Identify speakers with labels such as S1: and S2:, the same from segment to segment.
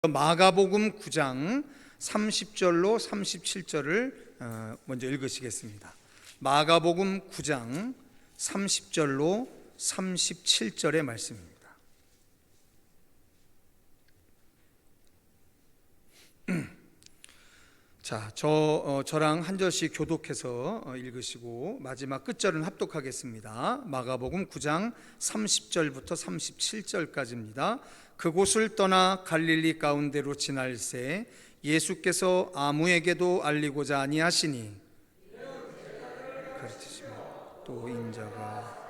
S1: 마가복음 9장 30절로 37절을 먼저 읽으시겠습니다. 마가복음 9장 30절로 37절의 말씀입니다. 자, 저랑 한 절씩 교독해서 읽으시고 마지막 끝절은 합독하겠습니다. 마가복음 9장 30절부터 37절까지입니다. 그곳을 떠나 갈릴리 가운데로 지날새 예수께서 아무에게도 알리고자 아니하시니 가르치시며 또 인자가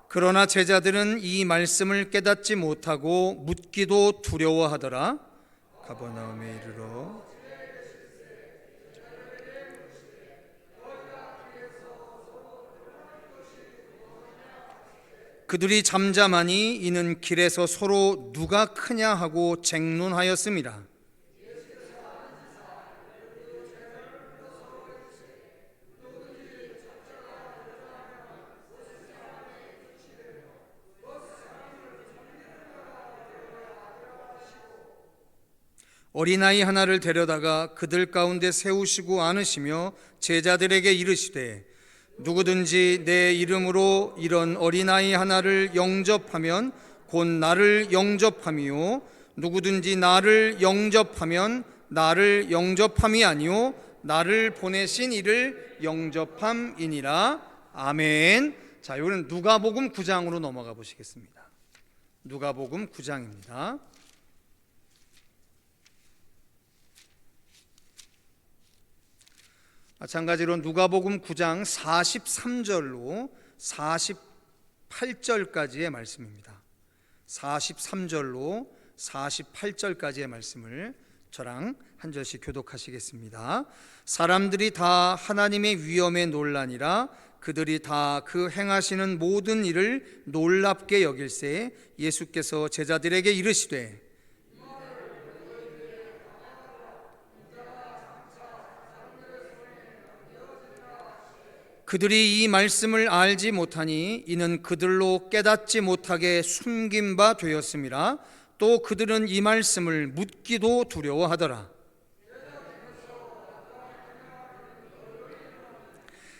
S1: 그러나 제자들은 이 말씀을 깨닫지 못하고 묻기도 두려워하더라. 가버나움에 이르러 그들이 잠잠하니 이는 길에서 서로 누가 크냐 하고 쟁론하였음이라. 어린아이 하나를 데려다가 그들 가운데 세우시고 안으시며 제자들에게 이르시되 누구든지 내 이름으로 이런 어린아이 하나를 영접하면 곧 나를 영접함이요 누구든지 나를 영접하면 나를 영접함이 아니요 나를 보내신 이를 영접함이니라. 아멘. 자, 이거는 누가복음 9장으로 넘어가 보시겠습니다. 누가복음 9장입니다. 마찬가지로 누가복음 9장 43절로 48절까지의 말씀입니다. 43절로 48절까지의 말씀을 저랑 한 절씩 교독하시겠습니다. 사람들이 다 하나님의 위엄에 놀라니라. 그들이 다 그 행하시는 모든 일을 놀랍게 여길새 예수께서 제자들에게 이르시되 그들이 이 말씀을 알지 못하니 이는 그들로 깨닫지 못하게 숨긴 바 되었음이라. 또 그들은 이 말씀을 묻기도 두려워하더라.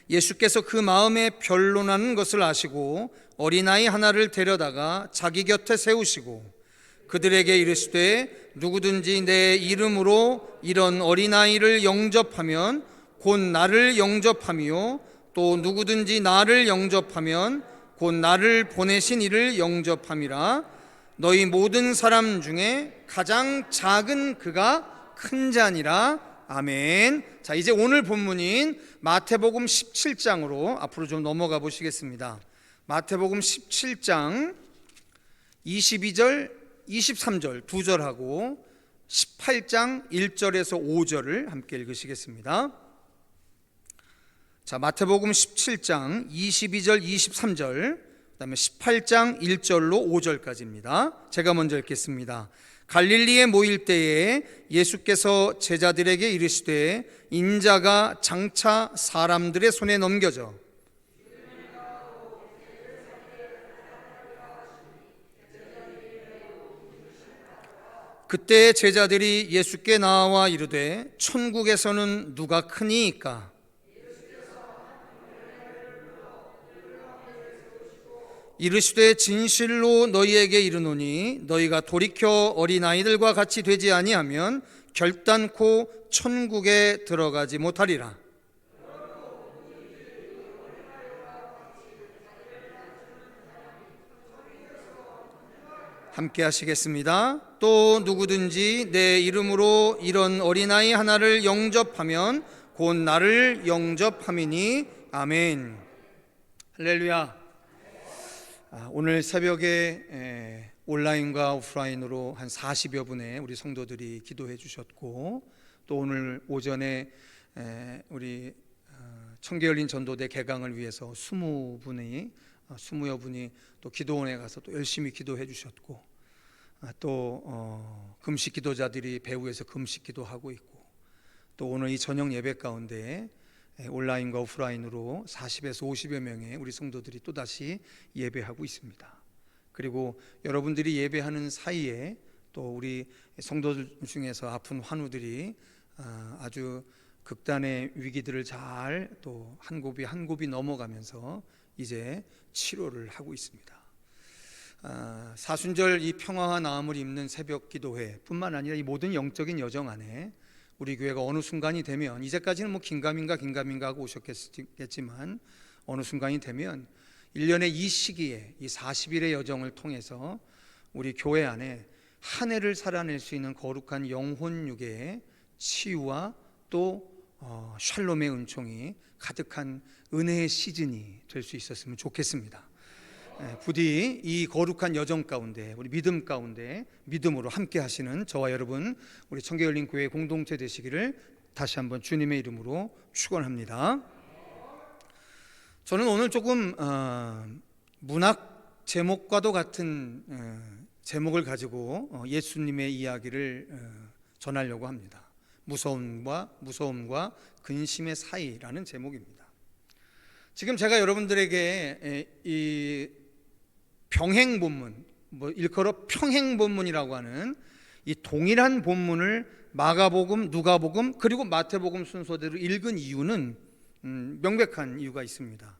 S1: 예수께서 그 마음에 변론하는 것을 아시고 어린아이 하나를 데려다가 자기 곁에 세우시고 그들에게 이르시되 누구든지 내 이름으로 이런 어린아이를 영접하면 곧 나를 영접함이요 또 누구든지 나를 영접하면 곧 나를 보내신 이를 영접함이라. 너희 모든 사람 중에 가장 작은 그가 큰 자니라. 아멘. 자, 이제 오늘 본문인 마태복음 17장으로 앞으로 좀 넘어가 보시겠습니다. 마태복음 17장 22절 23절 두 절하고 18장 1절에서 5절을 함께 읽으시겠습니다. 자, 마태복음 17장 22절 23절 그다음에 18장 1절로 5절까지입니다. 제가 먼저 읽겠습니다. 갈릴리에 모일 때에 예수께서 제자들에게 이르시되 인자가 장차 사람들의 손에 넘겨져 그때 제자들이 예수께 나와 이르되 천국에서는 누가 크니이까? 이르시되 진실로 너희에게 이르노니 너희가 돌이켜 어린아이들과 같이 되지 아니하면 결단코 천국에 들어가지 못하리라. 함께 하시겠습니다. 또 누구든지 내 이름으로 이런 어린아이 하나를 영접하면 곧 나를 영접함이니. 아멘. 할렐루야. 오늘 새벽에 온라인과 오프라인으로 한 40여 분의 우리 성도들이 기도해 주셨고 또 오늘 오전에 우리 청계열린 전도대 개강을 위해서 20여 분이 또 기도원에 가서 또 열심히 기도해 주셨고 또 금식 기도자들이 배후에서 금식 기도하고 있고 또 오늘 이 저녁 예배 가운데 온라인과 오프라인으로 40에서 50여 명의 우리 성도들이 또다시 예배하고 있습니다. 그리고 여러분들이 예배하는 사이에 또 우리 성도들 중에서 아픈 환우들이 아주 극단의 위기들을 잘 또 한 곱이 한 곱이 넘어가면서 이제 치료를 하고 있습니다. 사순절 이 평화와 나음을 입는 새벽 기도회 뿐만 아니라 이 모든 영적인 여정 안에 우리 교회가 어느 순간이 되면, 이제까지는 뭐 긴가민가 하고 오셨겠지만 어느 순간이 되면 1년의 이 시기에 이 40일의 여정을 통해서 우리 교회 안에 한 해를 살아낼 수 있는 거룩한 영혼 유계의 치유와 또 샬롬의 은총이 가득한 은혜의 시즌이 될 수 있었으면 좋겠습니다. 부디 이 거룩한 여정 가운데 우리 믿음 가운데 믿음으로 함께 하시는 저와 여러분 우리 청계열린교회 공동체 되시기를 다시 한번 주님의 이름으로 축원합니다. 저는 오늘 조금 문학 제목과도 같은 제목을 가지고 예수님의 이야기를 전하려고 합니다. 무서움과 근심의 사이라는 제목입니다. 지금 제가 여러분들에게 이 병행 본문, 일컬어 평행 본문이라고 하는 이 동일한 본문을 마가복음, 누가복음 그리고 마태복음 순서대로 읽은 이유는 명백한 이유가 있습니다.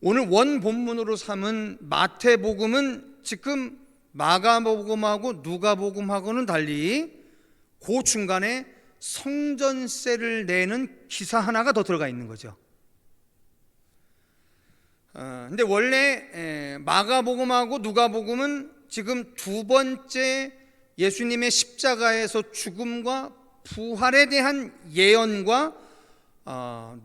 S1: 오늘 원 본문으로 삼은 마태복음은 지금 마가복음하고 누가복음하고는 달리 그 중간에 성전세를 내는 기사 하나가 더 들어가 있는 거죠. 근데 원래 마가복음하고 누가복음은 지금 두 번째 예수님의 십자가에서 죽음과 부활에 대한 예언과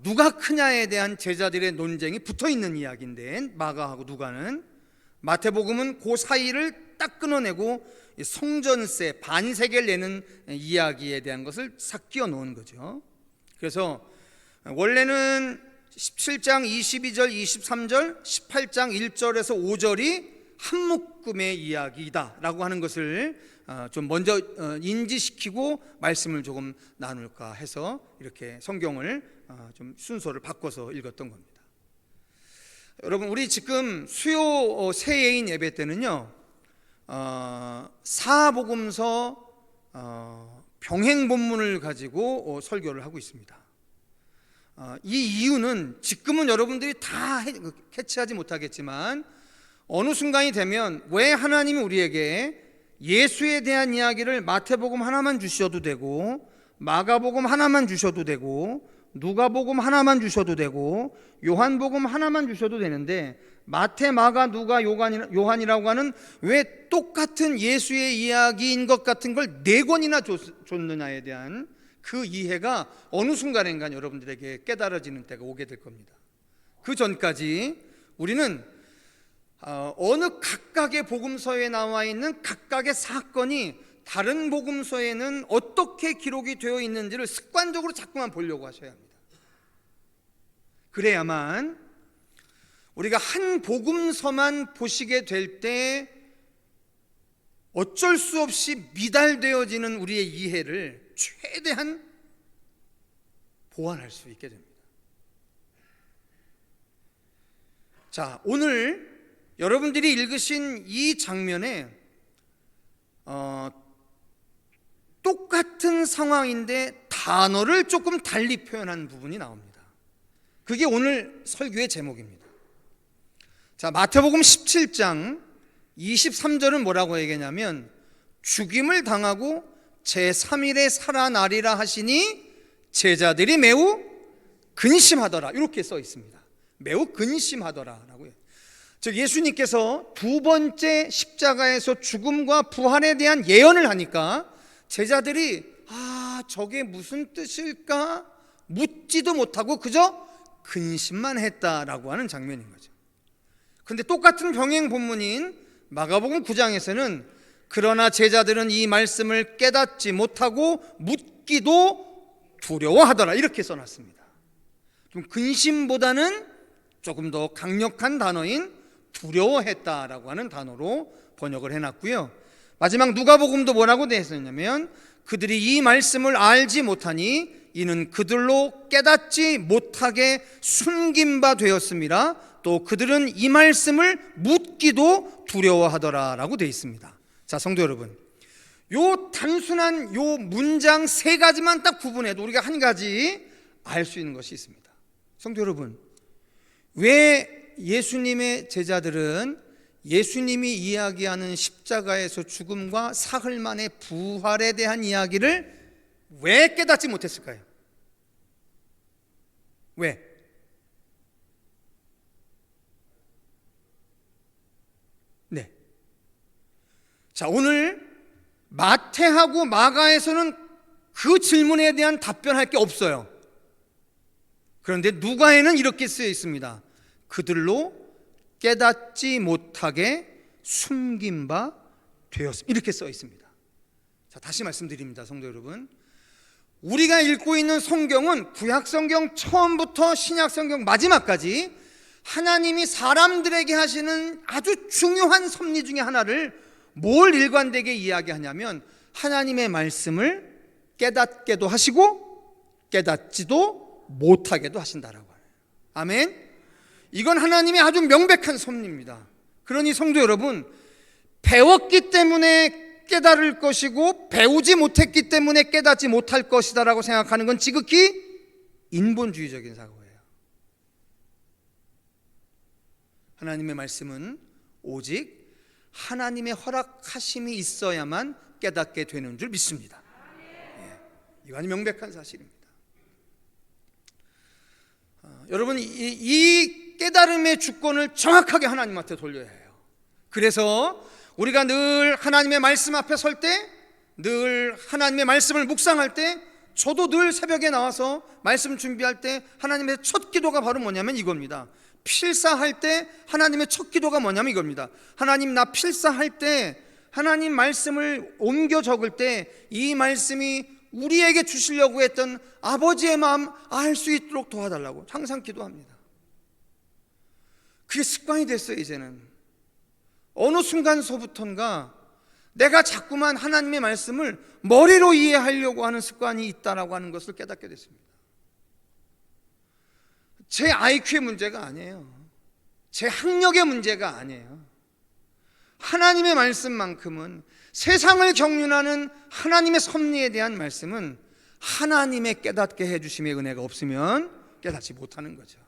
S1: 누가 크냐에 대한 제자들의 논쟁이 붙어있는 이야기인데, 마가하고 누가는, 마태복음은 그 사이를 딱 끊어내고 성전세 반세계를 내는 이야기에 대한 것을 싹 끼워 놓은 거죠. 그래서 원래는 17장 22절 23절 18장 1절에서 5절이 한 묶음의 이야기이다 라고 하는 것을 좀 먼저 인지시키고 말씀을 조금 나눌까 해서 이렇게 성경을 좀 순서를 바꿔서 읽었던 겁니다. 여러분, 우리 지금 수요 새해인 예배 때는요 사복음서 병행 본문을 가지고 설교를 하고 있습니다. 이 이유는 지금은 여러분들이 다 캐치하지 못하겠지만 어느 순간이 되면 왜 하나님이 우리에게 예수에 대한 이야기를 마태복음 하나만 주셔도 되고 마가복음 하나만 주셔도 되고 누가복음 하나만 주셔도 되고 요한복음 하나만 주셔도 되는데 마태, 마가, 누가, 요한이라고 하는 왜 똑같은 예수의 이야기인 것 같은 걸 4권이나 줬느냐에 대한 그 이해가 어느 순간인가 여러분들에게 깨달아지는 때가 오게 될 겁니다. 그 전까지 우리는 어느 각각의 복음서에 나와 있는 각각의 사건이 다른 복음서에는 어떻게 기록이 되어 있는지를 습관적으로 자꾸만 보려고 하셔야 합니다. 그래야만 우리가 한 복음서만 보시게 될 때 어쩔 수 없이 미달되어지는 우리의 이해를 최대한 보완할 수 있게 됩니다. 자, 오늘 여러분들이 읽으신 이 장면에 똑같은 상황인데 단어를 조금 달리 표현한 부분이 나옵니다. 그게 오늘 설교의 제목입니다. 자, 마태복음 17장 23절은 뭐라고 얘기하냐면 죽임을 당하고 제3일에 살아나리라 하시니 제자들이 매우 근심하더라, 이렇게 써 있습니다. 매우 근심하더라라고 해요. 즉 예수님께서 두 번째 십자가에서 죽음과 부활에 대한 예언을 하니까 제자들이 저게 무슨 뜻일까 묻지도 못하고 그저 근심만 했다라고 하는 장면인 거죠. 그런데 똑같은 병행 본문인 마가복음 9장에서는 그러나 제자들은 이 말씀을 깨닫지 못하고 묻기도 두려워하더라, 이렇게 써놨습니다. 좀 근심보다는 조금 더 강력한 단어인 두려워했다라고 하는 단어로 번역을 해놨고요. 마지막 누가복음도 뭐라고 되어 있었냐면 그들이 이 말씀을 알지 못하니 이는 그들로 깨닫지 못하게 숨긴 바 되었음이라. 또 그들은 이 말씀을 묻기도 두려워하더라 라고 되어 있습니다. 자, 성도 여러분, 요 단순한 요 문장 세 가지만 딱 구분해도 우리가 한 가지 알 수 있는 것이 있습니다. 성도 여러분, 왜 예수님의 제자들은 예수님이 이야기하는 십자가에서 죽음과 사흘 만의 부활에 대한 이야기를 왜 깨닫지 못했을까요? 왜? 네. 자, 오늘 마태하고 마가에서는 그 질문에 대한 답변할 게 없어요. 그런데 누가에는 이렇게 쓰여 있습니다. 그들로 깨닫지 못하게 숨긴 바 되었습니다. 이렇게 써 있습니다. 자, 다시 말씀드립니다, 성도 여러분. 우리가 읽고 있는 성경은 구약 성경 처음부터 신약 성경 마지막까지 하나님이 사람들에게 하시는 아주 중요한 섭리 중에 하나를 뭘 일관되게 이야기하냐면 하나님의 말씀을 깨닫게도 하시고 깨닫지도 못하게도 하신다라고 해요. 아멘. 이건 하나님의 아주 명백한 섭리입니다. 그러니 성도 여러분, 배웠기 때문에 깨달을 것이고 배우지 못했기 때문에 깨닫지 못할 것이다 라고 생각하는 건 지극히 인본주의적인 사고예요. 하나님의 말씀은 오직 하나님의 허락하심이 있어야만 깨닫게 되는 줄 믿습니다. 이건 명백한 사실입니다. 여러분, 이 깨달음의 주권을 정확하게 하나님한테 돌려야 해요. 그래서 우리가 늘 하나님의 말씀 앞에 설 때, 늘 하나님의 말씀을 묵상할 때, 저도 늘 새벽에 나와서 말씀 준비할 때 하나님의 첫 기도가 바로 뭐냐면 이겁니다. 필사할 때 하나님의 첫 기도가 뭐냐면 이겁니다. 하나님, 나 필사할 때 하나님 말씀을 옮겨 적을 때 이 말씀이 우리에게 주시려고 했던 아버지의 마음 알 수 있도록 도와달라고 항상 기도합니다. 그게 습관이 됐어요. 이제는 어느 순간서부턴가 내가 자꾸만 하나님의 말씀을 머리로 이해하려고 하는 습관이 있다라고 하는 것을 깨닫게 됐습니다. 제 IQ의 문제가 아니에요. 제 학력의 문제가 아니에요. 하나님의 말씀만큼은, 세상을 경륜하는 하나님의 섭리에 대한 말씀은 하나님의 깨닫게 해주심의 은혜가 없으면 깨닫지 못하는 거죠.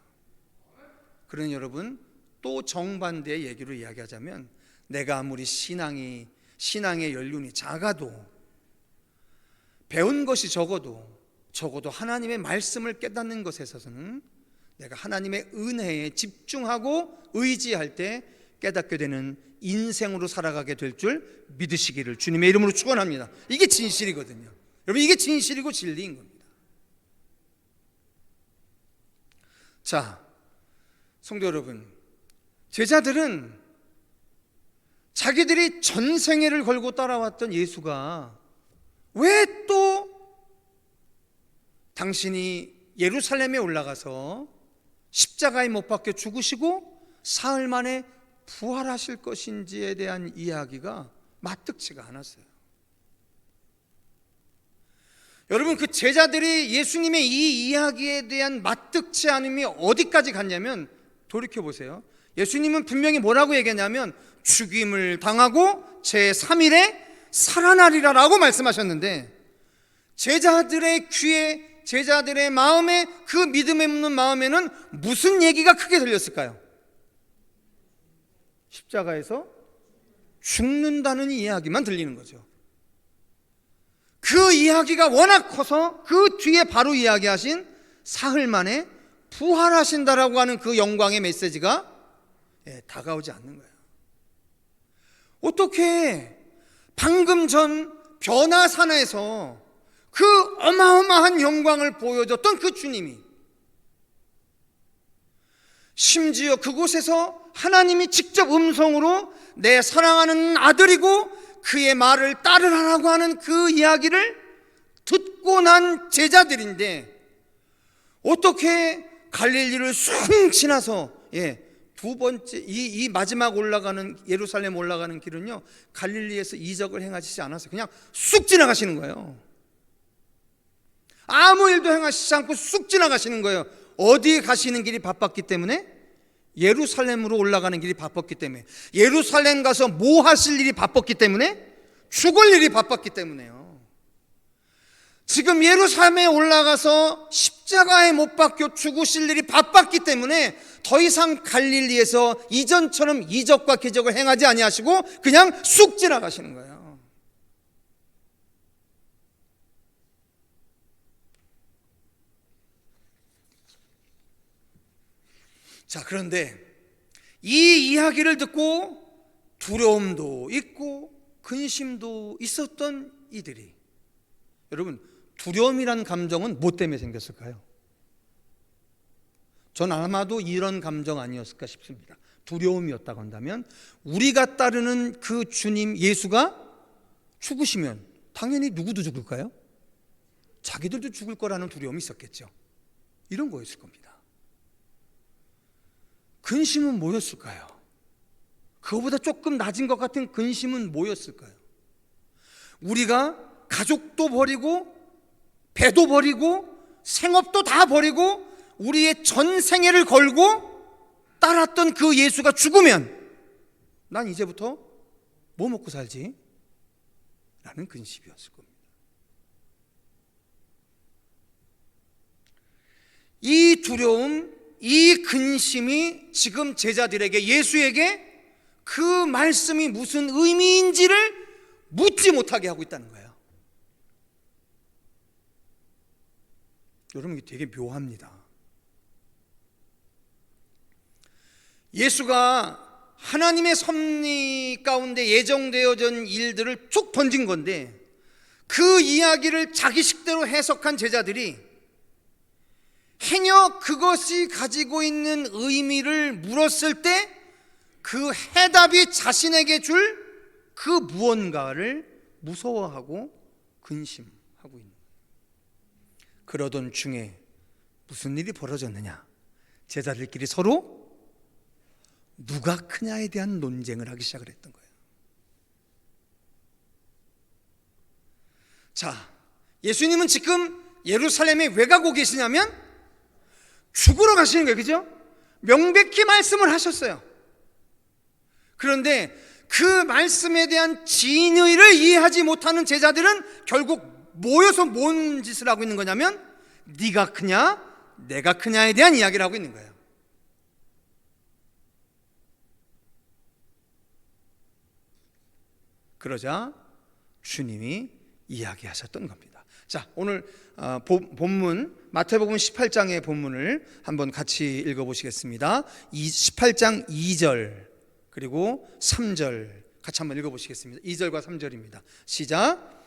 S1: 그러니 여러분, 또 정반대의 얘기로 이야기하자면, 내가 아무리 신앙의 연륜이 작아도, 배운 것이 적어도 하나님의 말씀을 깨닫는 것에 있어서는 내가 하나님의 은혜에 집중하고 의지할 때 깨닫게 되는 인생으로 살아가게 될 줄 믿으시기를 주님의 이름으로 축원합니다. 이게 진실이거든요. 여러분, 이게 진실이고 진리인 겁니다. 자, 성도 여러분, 제자들은 자기들이 전생애를 걸고 따라왔던 예수가 왜 또 당신이 예루살렘에 올라가서 십자가에 못 박혀 죽으시고 사흘 만에 부활하실 것인지에 대한 이야기가 마뜩지가 않았어요. 여러분, 그 제자들이 예수님의 이 이야기에 대한 마뜩지 않음이 어디까지 갔냐면, 돌이켜보세요. 예수님은 분명히 뭐라고 얘기했냐면 죽임을 당하고 제3일에 살아나리라 라고 말씀하셨는데, 제자들의 귀에, 제자들의 마음에, 그 믿음에 묻는 마음에는 무슨 얘기가 크게 들렸을까요? 십자가에서 죽는다는 이야기만 들리는 거죠. 그 이야기가 워낙 커서 그 뒤에 바로 이야기하신 사흘 만에 부활하신다라고 하는 그 영광의 메시지가 다가오지 않는 거예요. 어떻게 방금 전 변화산에서 그 어마어마한 영광을 보여줬던 그 주님이 심지어 그곳에서 하나님이 직접 음성으로 내 사랑하는 아들이고 그의 말을 따르라고 하는 그 이야기를 듣고 난 제자들인데, 어떻게 갈릴리를 숭 지나서 두 번째 이 마지막 올라가는 예루살렘 올라가는 길은요, 갈릴리에서 이적을 행하시지 않았어요. 그냥 쑥 지나가시는 거예요. 아무 일도 행하시지 않고 쑥 지나가시는 거예요. 어디에 가시는 길이 바빴기 때문에? 예루살렘으로 올라가는 길이 바빴기 때문에. 예루살렘 가서 뭐 하실 일이 바빴기 때문에? 죽을 일이 바빴기 때문에요. 지금 예루살렘에 올라가서 십자가에 못 박혀 죽으실 일이 바빴기 때문에 더 이상 갈릴리에서 이전처럼 이적과 기적을 행하지 아니하시고 그냥 쑥 지나가시는 거예요. 자, 그런데 이 이야기를 듣고 두려움도 있고 근심도 있었던 이들이, 여러분, 두려움이란 감정은 뭐 때문에 생겼을까요? 전 아마도 이런 감정 아니었을까 싶습니다. 두려움이었다고 한다면 우리가 따르는 그 주님 예수가 죽으시면 당연히 누구도 죽을까요? 자기들도 죽을 거라는 두려움이 있었겠죠. 이런 거였을 겁니다. 근심은 뭐였을까요? 그거보다 조금 낮은 것 같은 근심은 뭐였을까요? 우리가 가족도 버리고 배도 버리고 생업도 다 버리고 우리의 전 생애를 걸고 따랐던 그 예수가 죽으면 난 이제부터 뭐 먹고 살지? 라는 근심이었을 겁니다. 이 두려움, 이 근심이 지금 제자들에게, 예수에게 그 말씀이 무슨 의미인지를 묻지 못하게 하고 있다는 거예요. 여러분, 이게 되게 묘합니다. 예수가 하나님의 섭리 가운데 예정되어진 일들을 쭉 던진 건데 그 이야기를 자기식대로 해석한 제자들이 행여 그것이 가지고 있는 의미를 물었을 때 그 해답이 자신에게 줄 그 무언가를 무서워하고 근심하고 있는 거예요. 그러던 중에 무슨 일이 벌어졌느냐? 제자들끼리 서로 누가 크냐에 대한 논쟁을 하기 시작을 했던 거예요. 자, 예수님은 지금 예루살렘에 왜 가고 계시냐면 죽으러 가시는 거예요. 그죠? 명백히 말씀을 하셨어요. 그런데 그 말씀에 대한 진의를 이해하지 못하는 제자들은 결국 모여서 뭔 짓을 하고 있는 거냐면 네가 크냐 내가 크냐에 대한 이야기를 하고 있는 거예요. 그러자 주님이 이야기하셨던 겁니다. 자, 오늘 본문 마태복음 18장의 본문을 한번 같이 읽어보시겠습니다. 18장 2절 그리고 3절 같이 한번 읽어보시겠습니다. 2절과 3절입니다. 시작.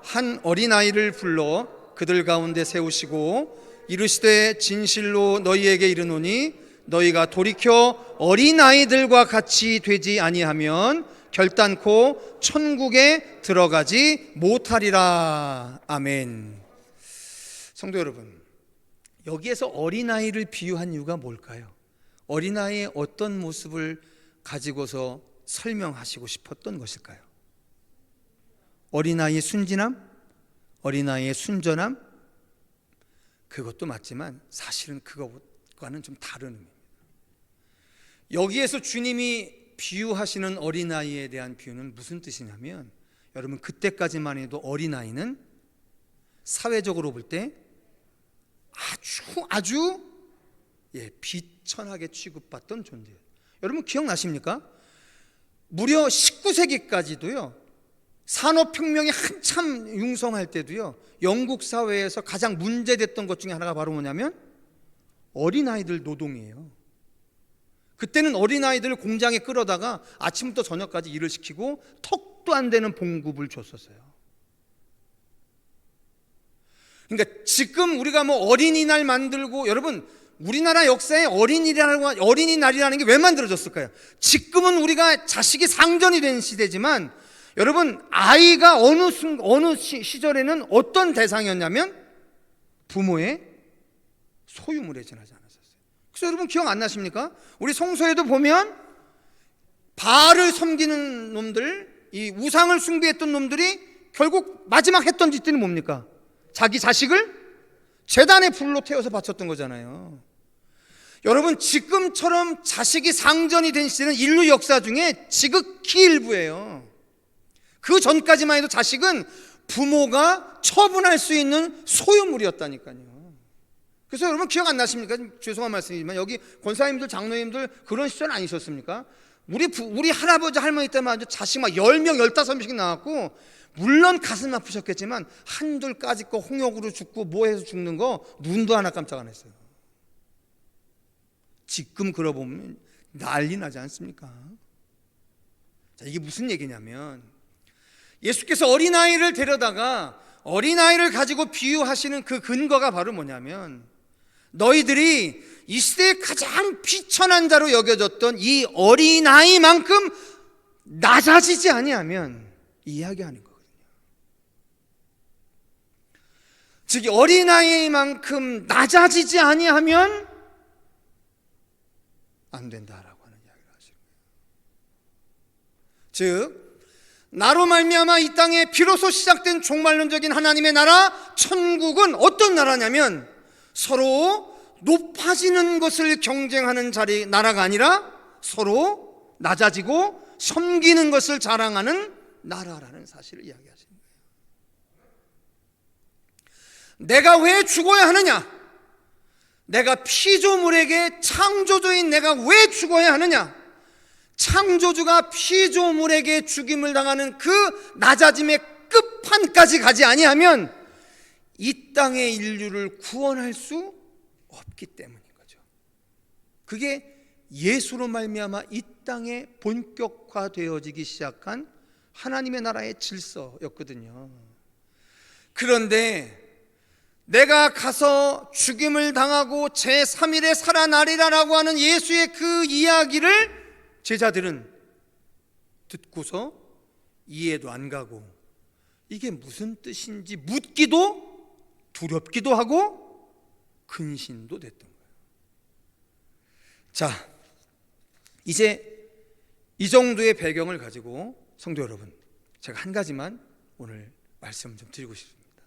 S1: 한 어린아이를 불러 그들 가운데 세우시고 이르시되 진실로 너희에게 이르노니 너희가 돌이켜 어린아이들과 같이 되지 아니하면 결단코 천국에 들어가지 못하리라. 아멘. 성도 여러분, 여기에서 어린아이를 비유한 이유가 뭘까요? 어린아이의 어떤 모습을 가지고서 설명하시고 싶었던 것일까요? 어린아이의 순진함? 어린아이의 순전함? 그것도 맞지만 사실은 그것과는 좀 다른 의미입니다. 여기에서 주님이 비유하시는 어린아이에 대한 비유는 무슨 뜻이냐면, 여러분, 그때까지만 해도 어린아이는 사회적으로 볼 때 아주 비천하게 취급받던 존재예요. 여러분 기억나십니까? 무려 19세기까지도요 산업혁명이 한참 융성할 때도요 영국 사회에서 가장 문제됐던 것 중에 하나가 바로 뭐냐면 어린아이들 노동이에요. 그때는 어린아이들을 공장에 끌어다가 아침부터 저녁까지 일을 시키고 턱도 안 되는 봉급을 줬었어요. 그러니까 지금 우리가 뭐 어린이날 만들고, 여러분 우리나라 역사에 어린이날이라는 게 왜 만들어졌을까요? 지금은 우리가 자식이 상전이 된 시대지만 여러분, 아이가 어느 시절에는 어떤 대상이었냐면 부모의 소유물에 지나지 않았었어요. 그래서 여러분 기억 안 나십니까? 우리 성서에도 보면 바알을 섬기는 놈들, 이 우상을 숭배했던 놈들이 결국 마지막 했던 짓들이 뭡니까? 자기 자식을 제단에 불로 태워서 바쳤던 거잖아요. 여러분, 지금처럼 자식이 상전이 된 시대는 인류 역사 중에 지극히 일부예요. 그 전까지만 해도 자식은 부모가 처분할 수 있는 소유물이었다니까요. 그래서 여러분 기억 안 나십니까? 죄송한 말씀이지만 여기 권사님들, 장로님들 그런 시절 아니셨습니까? 우리 할아버지 할머니 때만 자식 막 10명 15명씩 나왔고, 물론 가슴 아프셨겠지만 한둘 까짓 거 홍역으로 죽고 뭐 해서 죽는 거 눈도 하나 깜짝 안 했어요. 지금 그러고 보면 난리 나지 않습니까? 자, 이게 무슨 얘기냐면, 예수께서 어린아이를 데려다가 어린아이를 가지고 비유하시는 그 근거가 바로 뭐냐면, 너희들이 이 시대에 가장 비천한 자로 여겨졌던 이 어린아이만큼 낮아지지 아니하면 이야기하는 거거든요. 즉 어린아이만큼 낮아지지 아니하면 안 된다라고 하는 이야기를 하시는 거예요. 즉 나로 말미암아 이 땅에 비로소 시작된 종말론적인 하나님의 나라, 천국은 어떤 나라냐면 서로 높아지는 것을 경쟁하는 나라가 아니라 서로 낮아지고 섬기는 것을 자랑하는 나라라는 사실을 이야기하시는 거예요. 내가 왜 죽어야 하느냐? 내가 피조물에게, 창조주인 내가 왜 죽어야 하느냐? 창조주가 피조물에게 죽임을 당하는 그 낮아짐의 끝판까지 가지 아니하면 이 땅의 인류를 구원할 수 없기 때문인 거죠. 그게 예수로 말미암아 이 땅에 본격화되어지기 시작한 하나님의 나라의 질서였거든요. 그런데 내가 가서 죽임을 당하고 제3일에 살아나리라라고 하는 예수의 그 이야기를 제자들은 듣고서 이해도 안 가고 이게 무슨 뜻인지 묻기도 두렵기도 하고 근심도 됐던 거예요. 자, 이제 이 정도의 배경을 가지고 성도 여러분, 제가 한 가지만 오늘 말씀 좀 드리고 싶습니다.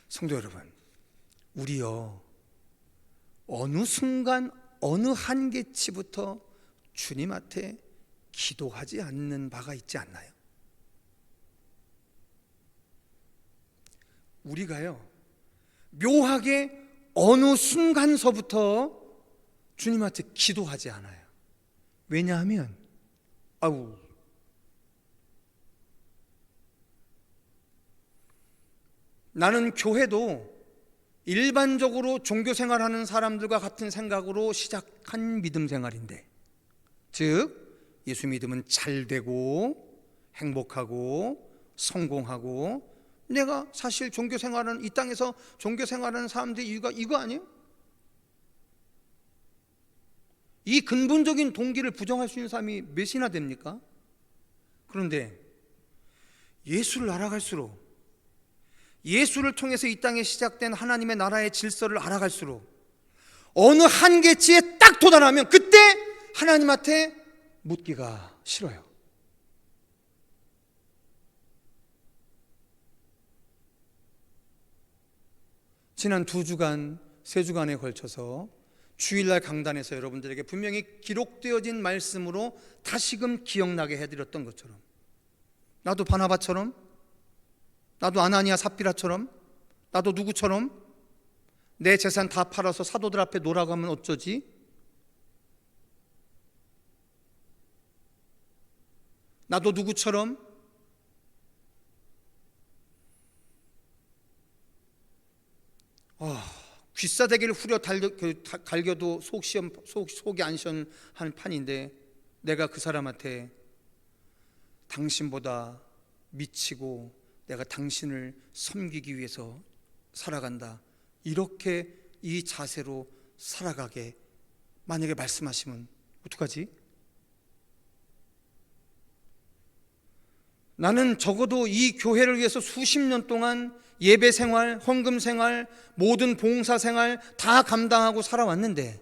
S1: 성도 여러분, 우리요 어느 순간 어느 한계치부터 주님한테 기도하지 않는 바가 있지 않나요? 우리가요 묘하게 어느 순간서부터 주님한테 기도하지 않아요. 왜냐하면 나는 교회도 일반적으로 종교생활하는 사람들과 같은 생각으로 시작한 믿음 생활인데, 즉 예수 믿으면 잘 되고 행복하고 성공하고, 내가 사실 종교생활은 이 땅에서 종교생활하는 사람들의 이유가 이거 아니에요? 이 근본적인 동기를 부정할 수 있는 사람이 몇이나 됩니까? 그런데 예수를 알아갈수록, 예수를 통해서 이 땅에 시작된 하나님의 나라의 질서를 알아갈수록 어느 한계치에 딱 도달하면 그때 하나님한테 묻기가 싫어요. 지난 2주간, 3주간에 걸쳐서 주일날 강단에서 여러분들에게 분명히 기록되어진 말씀으로 다시금 기억나게 해드렸던 것처럼, 나도 바나바처럼, 나도 아나니아 삽비라처럼, 나도 누구처럼 내 재산 다 팔아서 사도들 앞에 놀라고 하면 어쩌지? 나도 누구처럼 귀싸대기를 후려 갈겨도 속이 안 시원한 판인데, 내가 그 사람한테 당신보다 미치고 내가 당신을 섬기기 위해서 살아간다, 이렇게 이 자세로 살아가게 만약에 말씀하시면 어떡하지? 나는 적어도 이 교회를 위해서 수십 년 동안 예배 생활, 헌금 생활, 모든 봉사 생활 다 감당하고 살아왔는데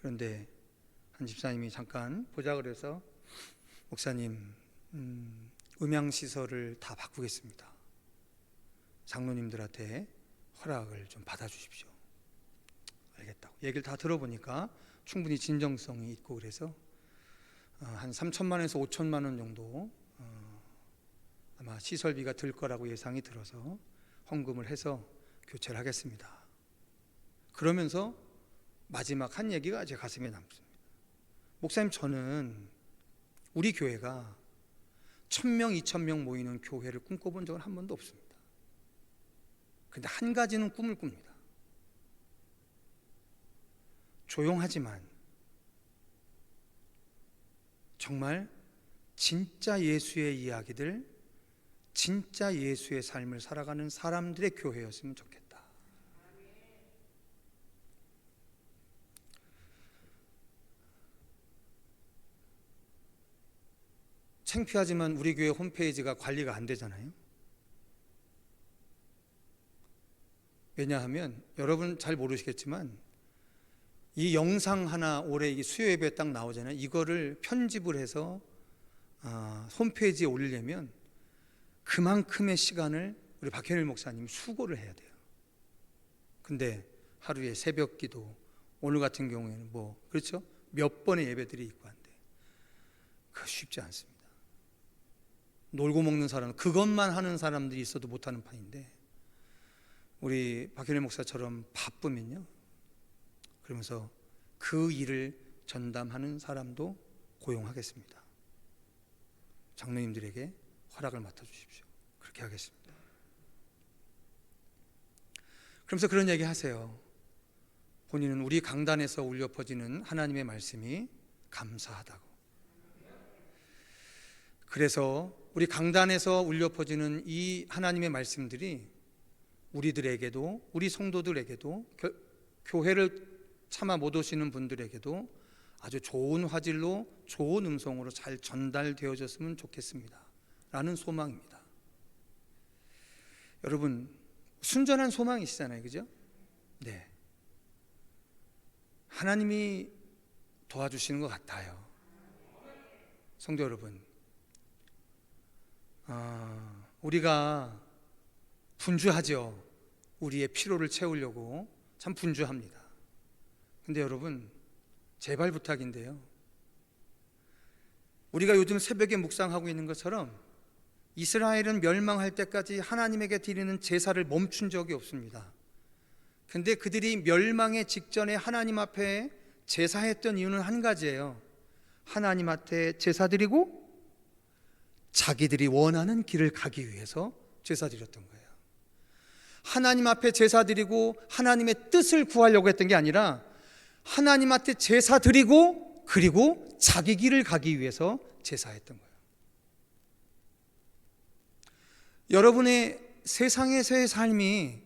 S1: 그런데 한 집사님이 잠깐 보자 그래서 목사님, 음향시설을 다 바꾸겠습니다. 장로님들한테 허락을 좀 받아주십시오. 알겠다고 얘기를 다 들어보니까 충분히 진정성이 있고 그래서 한 3천만 원에서 5천만 원 정도 아마 시설비가 들 거라고 예상이 들어서 헌금을 해서 교체를 하겠습니다. 그러면서 마지막 한 얘기가 제 가슴에 남습니다. 목사님, 저는 우리 교회가 1,000명, 2,000명 모이는 교회를 꿈꿔본 적은 한 번도 없습니다. 근데 한 가지는 꿈을 꿉니다. 조용하지만 정말 진짜 예수의 이야기들, 진짜 예수의 삶을 살아가는 사람들의 교회였으면 좋겠다. 창피하지만 우리 교회 홈페이지가 관리가 안 되잖아요. 왜냐하면 여러분 잘 모르시겠지만 이 영상 하나 올해 이 수요 예배 딱 나오잖아요. 이거를 편집을 해서 홈페이지에 올리려면 그만큼의 시간을 우리 박현일 목사님이 수고를 해야 돼요. 근데 하루에 새벽 기도, 오늘 같은 경우에는 그렇죠? 몇 번의 예배들이 있고 한데 그거 쉽지 않습니다. 놀고 먹는 사람, 그것만 하는 사람들이 있어도 못하는 판인데 우리 박현일 목사처럼 바쁘면요, 그러면서 그 일을 전담하는 사람도 고용하겠습니다. 장로님들에게 허락을 맡아주십시오. 그렇게 하겠습니다. 그러면서 그런 얘기 하세요. 본인은 우리 강단에서 울려 퍼지는 하나님의 말씀이 감사하다고. 그래서 우리 강단에서 울려 퍼지는 이 하나님의 말씀들이 우리들에게도, 우리 성도들에게도, 교회를 차마 못 오시는 분들에게도 아주 좋은 화질로, 좋은 음성으로 잘 전달되어졌으면 좋겠습니다 라는 소망입니다. 여러분, 순전한 소망이시잖아요, 그죠? 네, 하나님이 도와주시는 것 같아요. 성도 여러분, 우리가 분주하죠. 우리의 피로를 채우려고 참 분주합니다. 근데 여러분, 제발 부탁인데요, 우리가 요즘 새벽에 묵상하고 있는 것처럼 이스라엘은 멸망할 때까지 하나님에게 드리는 제사를 멈춘 적이 없습니다. 근데 그들이 멸망의 직전에 하나님 앞에 제사했던 이유는 한 가지예요. 하나님 앞에 제사 드리고 자기들이 원하는 길을 가기 위해서 제사 드렸던 거예요. 하나님 앞에 제사 드리고 하나님의 뜻을 구하려고 했던 게 아니라 하나님 앞에 제사 드리고 그리고 자기 길을 가기 위해서 제사했던 거예요. 여러분의 세상에서의 삶이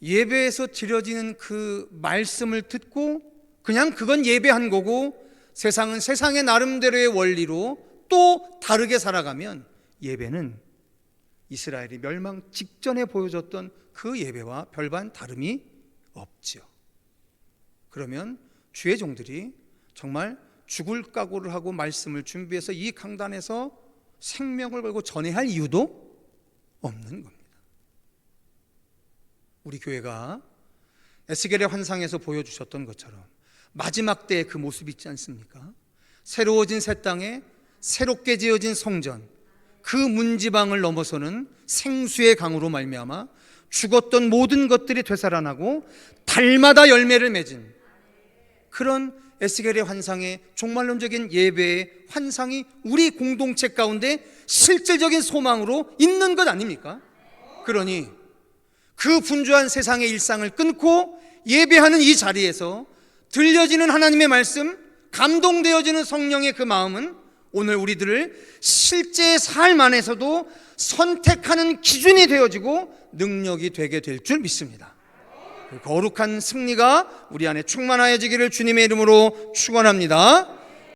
S1: 예배에서 드려지는 그 말씀을 듣고 그냥 그건 예배한 거고 세상은 세상의 나름대로의 원리로 또 다르게 살아가면 예배는 이스라엘이 멸망 직전에 보여줬던 그 예배와 별반 다름이 없지요. 그러면 주의 종들이 정말 죽을 각오를 하고 말씀을 준비해서 이 강단에서 생명을 걸고 전해야 할 이유도 없는 겁니다. 우리 교회가 에스겔의 환상에서 보여주셨던 것처럼 마지막 때의 그 모습이 있지 않습니까? 새로워진 새 땅에 새롭게 지어진 성전, 그 문지방을 넘어서는 생수의 강으로 말미암아 죽었던 모든 것들이 되살아나고 달마다 열매를 맺은 그런 에스겔의 환상의 종말론적인 예배의 환상이 우리 공동체 가운데 실질적인 소망으로 있는 것 아닙니까? 그러니 그 분주한 세상의 일상을 끊고 예배하는 이 자리에서 들려지는 하나님의 말씀, 감동되어지는 성령의 그 마음은 오늘 우리들을 실제 삶 안에서도 선택하는 기준이 되어지고 능력이 되게 될 줄 믿습니다. 그 거룩한 승리가 우리 안에 충만하여지기를 주님의 이름으로 축원합니다.